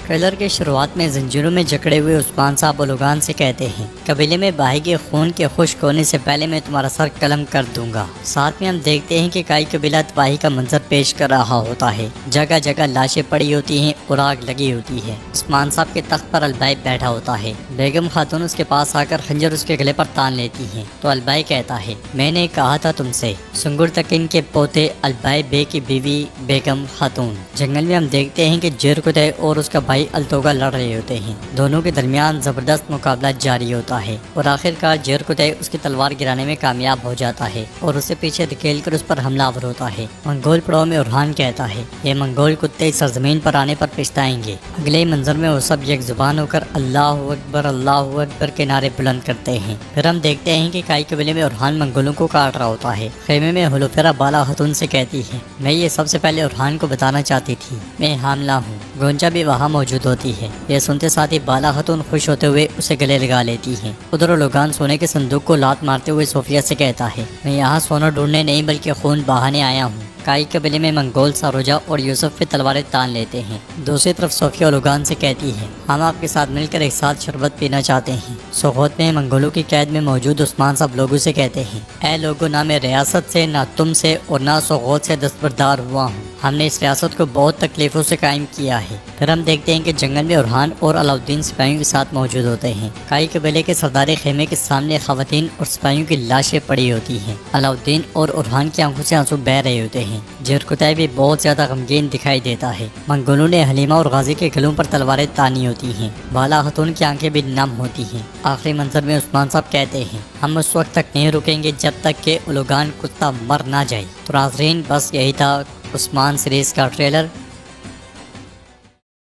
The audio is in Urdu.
ٹریلر کے شروعات میں زنجیروں میں جکڑے ہوئے عثمان صاحب اولوگان سے کہتے ہیں، قبیلے میں بھائی کے خون کے خشک ہونے سے پہلے میں تمہارا سر قلم کر دوں گا۔ ساتھ میں ہم دیکھتے ہیں کہ کئی قبیلہ تباہی کا منظر پیش کر رہا ہوتا ہے، جگہ جگہ لاشیں پڑی ہوتی ہیں اور آگ لگی ہوتی ہے۔ عثمان صاحب کے تخت پر البائی بیٹھا ہوتا ہے، بیگم خاتون اس کے پاس آ کر خنجر اس کے گلے پر تان لیتی ہیں تو البائی کہتا ہے، میں نے کہا تھا تم سے۔ سنگر تکین کے پوتے البائی بے کی بیوی بیگم خاتون۔ جنگل میں ہم دیکھتے ہیں کہ جیرکتائی اور اس کا بھائی التوگا لڑ رہے ہوتے ہیں، دونوں کے درمیان زبردست مقابلہ جاری ہوتا ہے اور آخر کار جیرکتائی اس کی تلوار گرانے میں کامیاب ہو جاتا ہے اور اسے پیچھے دھکیل کر اس پر حملہ آور ہوتا ہے۔ منگول پڑاؤ میں اورہان کہتا ہے، یہ منگول کتے اس سرزمین پر آنے پر پچھتائیں گے۔ اگلے منظر میں وہ سب یک زبان ہو کر اللہ اکبر کے نعرے بلند کرتے ہیں۔ پھر ہم دیکھتے ہیں کہ کئی قبیلے میں اورہان منگولوں کو کاٹ رہا ہوتا ہے۔ خیمے میں ہلوفیرا بالا خاتون سے کہتی ہے، میں یہ سب سے پہلے اورہان کو بتانا چاہتی تھی، میں حاملہ ہوں۔ گونجا بھی وہاں موجود ہوتی ہے، یہ سنتے ساتھ ہی بالا خاتون خوش ہوتے ہوئے اسے گلے لگا لیتی ہیں۔ ادھر اولوگان سونے کے صندوق کو لات مارتے ہوئے صوفیہ سے کہتا ہے، میں یہاں سونا ڈھونڈنے نہیں بلکہ خون بہانے آیا ہوں۔ کائی قبیلے میں منگول ساروجا اور یوسف پہ تلواریں تان لیتے ہیں۔ دوسری طرف صوفیہ اولوگان سے کہتی ہے، ہم آپ کے ساتھ مل کر ایک ساتھ شربت پینا چاہتے ہیں۔ سوغوت میں منگولوں کی قید میں موجود عثمان صاحب لوگوں سے کہتے ہیں، اے لوگوں، نہ میں ریاست سے، نہ تم سے اور نہ سوغوت سے دستبردار ہوا ہوں۔ ہم نے اس ریاست کو بہت تکلیفوں سے قائم کیا ہے۔ پھر ہم دیکھتے ہیں کہ جنگل میں اورہان اور علاؤالدین سپاہیوں کے ساتھ موجود ہوتے ہیں۔ کائی قبیلے کے سردار خیمے کے سامنے خواتین اور سپاہیوں کی لاشیں پڑی ہوتی ہیں۔ علاؤالدین اور اورہان کی آنکھوں سے آنسو بہہ رہے ہوتے ہیں۔ جیرکتائی بھی بہت زیادہ غمگین دکھائی دیتا ہے۔ منگولوں نے حلیمہ اور غازی کے گلوں پر تلواریں تانی ہوتی ہیں۔ بالا خاتون کی آنکھیں بھی نم ہوتی ہیں۔ آخری منظر میں عثمان صاحب کہتے ہیں، ہم اس وقت تک نہیں رکیں گے جب تک کہ اولوگان کتا مر نہ جائے۔ تو ناظرین، بس یہی تھا عثمان سیریز کا ٹریلر۔